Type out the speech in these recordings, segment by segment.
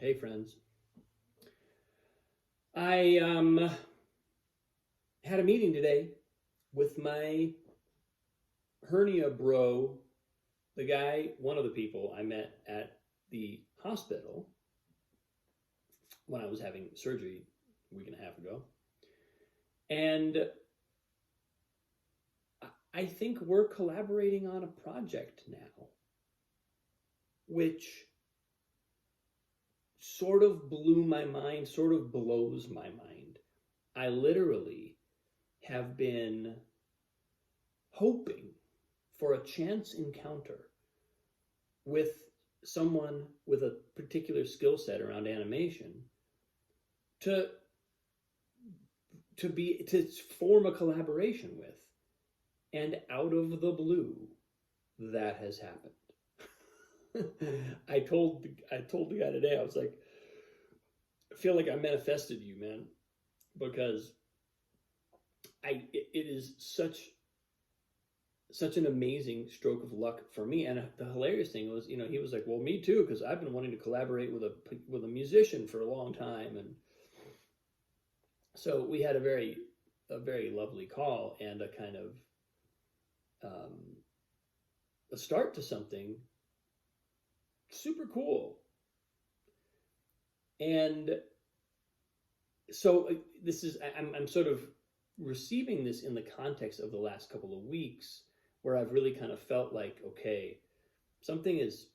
Hey, friends. I had a meeting today with my hernia bro, the guy, one of the people I met at the hospital when I was having surgery a week and a half ago. And I think we're collaborating on a project now, which sort of blew my mind, sort of blows my mind. I literally have been hoping for a chance encounter with someone with a particular skill set around animation to form a collaboration with. And out of the blue, that has happened. I told the guy today, I was like, I feel like I manifested you, man, because it is such an amazing stroke of luck for me. And the hilarious thing was, he was like, well, me too, because I've been wanting to collaborate with a musician for a long time. And so we had a very lovely call and a kind of a start to something super cool. And so I'm sort of receiving this in the context of the last couple of weeks, where I've really kind of felt like, okay, something's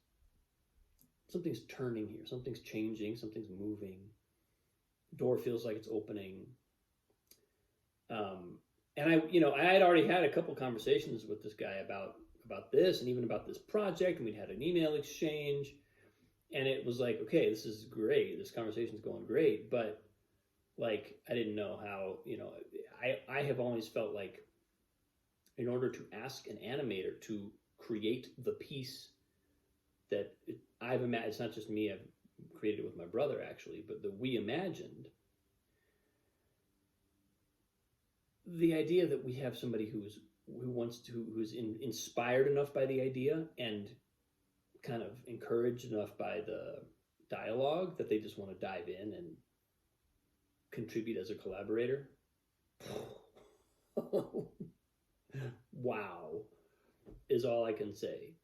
turning here, something's changing, something's moving, door feels like it's opening. And I had already had a couple conversations with this guy about this, and even about this project, and we'd had an email exchange, and it was like, okay, this is great, this conversation's going great, but like, I didn't know how, I have always felt like in order to ask an animator to create the piece that I've imagined, it's not just me, I've created it with my brother actually, but that we imagined, the idea that we have somebody who's inspired enough by the idea and kind of encouraged enough by the dialogue that they just want to dive in and contribute as a collaborator. Wow, is all I can say.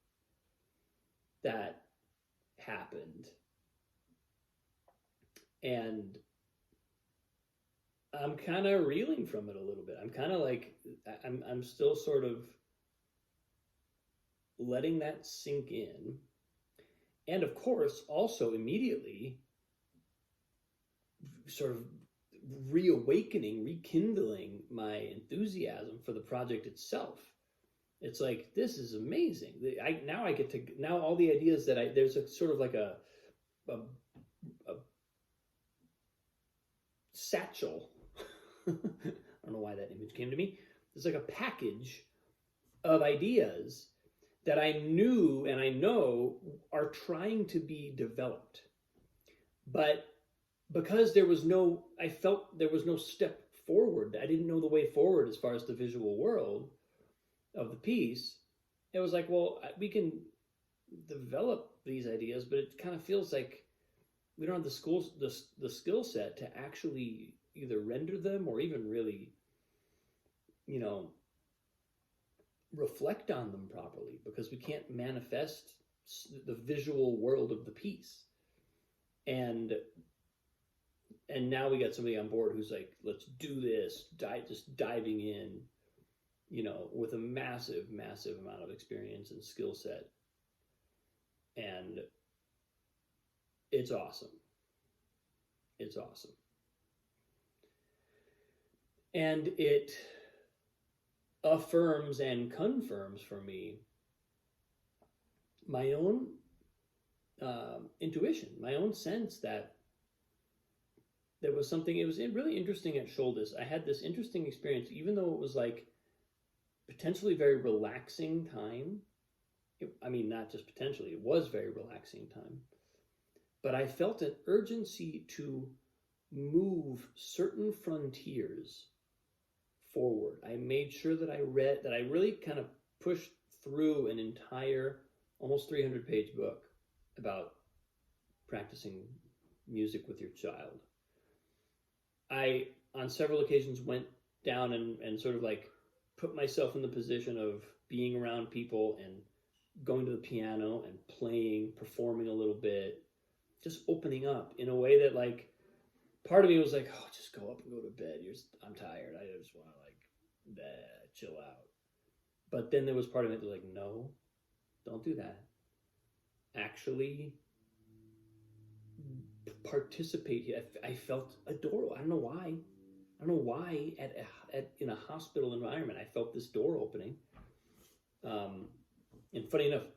That happened. And I'm kind of reeling from it a little bit. I'm kind of like, I'm still sort of letting that sink in. And of course, also immediately sort of rekindling my enthusiasm for the project itself. It's like, this is amazing. Now all the ideas that there's a sort of like a satchel. I don't know why that image came to me. There's like a package of ideas that I knew and I know are trying to be developed. But because I felt there was no step forward. I didn't know the way forward as far as the visual world of the piece. It was like, well, we can develop these ideas, but it kind of feels like we don't have the skill set to actually either render them or even really, reflect on them properly, because we can't manifest the visual world of the piece. And now we got somebody on board who's like, let's do this, just diving in, with a massive amount of experience and skill set. And it's awesome. It's awesome. And it affirms and confirms for me my own intuition, my own sense that there was something. It was really interesting at Shouldes. I had this interesting experience, even though it was like potentially very relaxing time. Not just potentially, it was very relaxing time. But I felt an urgency to move certain frontiers forward. I made sure that I really kind of pushed through an entire, almost 300-page book about practicing music with your child. I, on several occasions, went down and sort of like put myself in the position of being around people and going to the piano and playing, performing a little bit, just opening up in a way that, like, part of me was like, oh, just go up and go to bed. I'm tired. I just want to, like, chill out. But then there was part of it that was like, no, don't do that. Actually participate here. I felt adorable. I don't know why. In a hospital environment, I felt this door opening. And funny enough,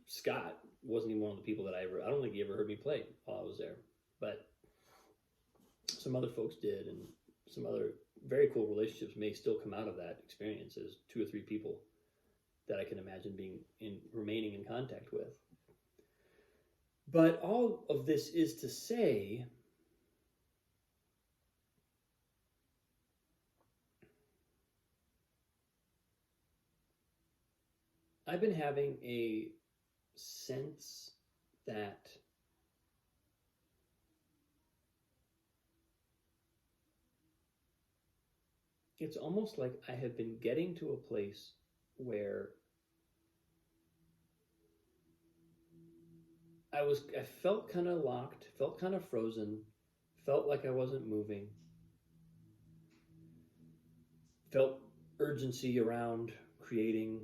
Scott wasn't even one of the people that I don't think he ever heard me play while I was there. But some other folks did, and some other very cool relationships may still come out of that experience. There's 2 or 3 people that I can imagine remaining in contact with. But all of this is to say, I've been having a sense that it's almost like I have been getting to a place where I felt kind of locked, felt kind of frozen, felt like I wasn't moving, felt urgency around creating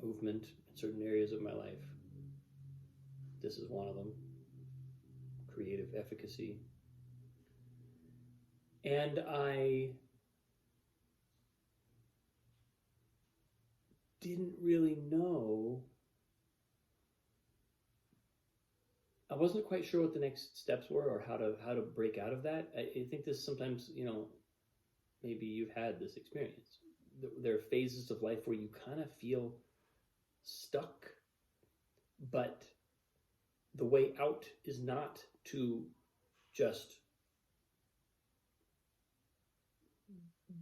movement in certain areas of my life. This is one of them. Creative efficacy. And I didn't really know. I wasn't quite sure what the next steps were or how to break out of that. I think this sometimes, maybe you've had this experience. There are phases of life where you kind of feel stuck, but the way out is not to just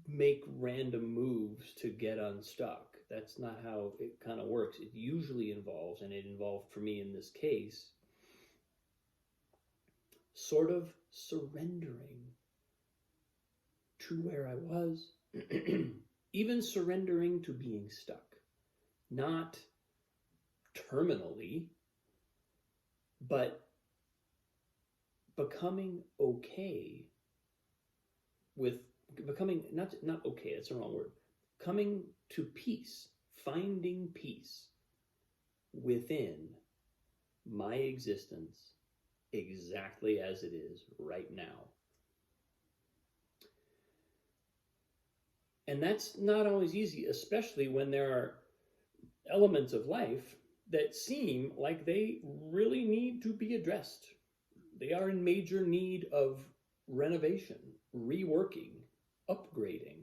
make random moves to get unstuck. That's not how it kind of works. It usually involves, and it involved for me in this case, sort of surrendering to where I was, even surrendering to being stuck. Not terminally, but becoming okay with becoming not okay, that's the wrong word. Coming to peace, finding peace within my existence exactly as it is right now. And that's not always easy, especially when there are elements of life that seem like they really need to be addressed. They are in major need of renovation, reworking, upgrading.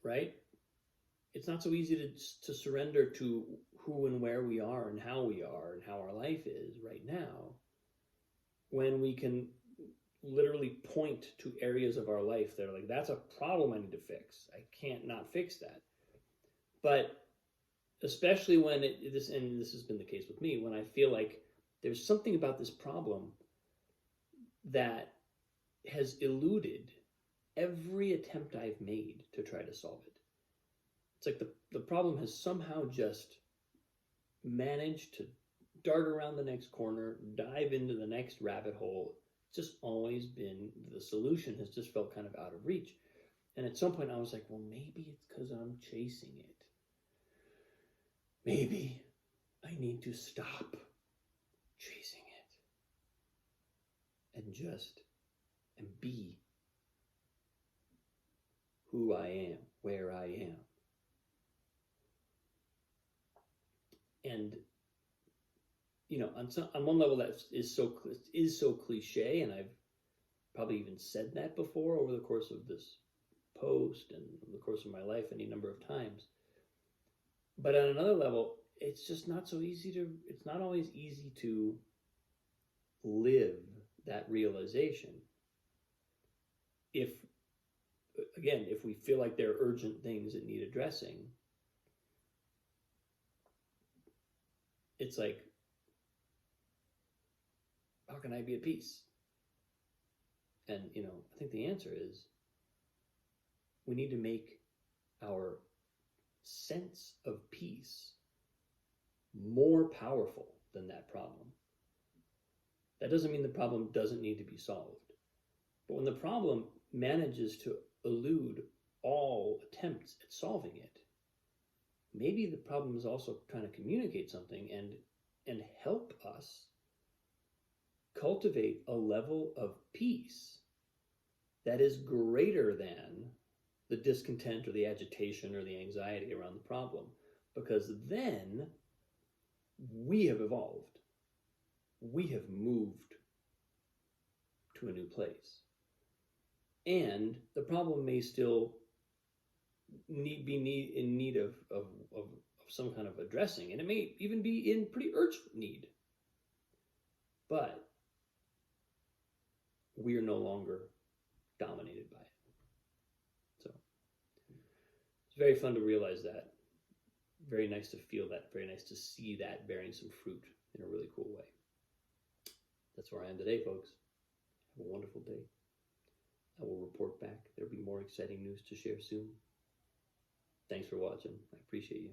Right? It's not so easy to surrender to who and where we are and how our life is right now, when we can literally point to areas of our life that are like, that's a problem I need to fix. I can't not fix that. But especially when this has been the case with me, when I feel like there's something about this problem that has eluded every attempt I've made to try to solve it. It's like the problem has somehow just managed to dart around the next corner, dive into the next rabbit hole. It's just always been, the solution has just felt kind of out of reach. And at some point I was like, well, maybe it's because I'm chasing it. Maybe I need to stop chasing it and be who I am, where I am. And on one level that is so cliche, and I've probably even said that before over the course of this post and over the course of my life any number of times. But on another level, it's just not so easy it's not always easy to live that realization. If we feel like there are urgent things that need addressing, it's like how can I be at peace? And, I think the answer is we need to make our sense of peace more powerful than that problem. That doesn't mean the problem doesn't need to be solved. But when the problem manages to elude all attempts at solving it, maybe the problem is also trying to communicate something and help us cultivate a level of peace that is greater than the discontent or the agitation or the anxiety around the problem. Because then we have evolved. We have moved to a new place. And the problem may still be in need of some kind of addressing, and it may even be in pretty urgent need. But we are no longer dominated by it. So it's very fun to realize that. Very nice to feel that. Very nice to see that bearing some fruit in a really cool way. That's where I am today, folks. Have a wonderful day. I will report back. There'll be more exciting news to share soon. Thanks for watching. I appreciate you.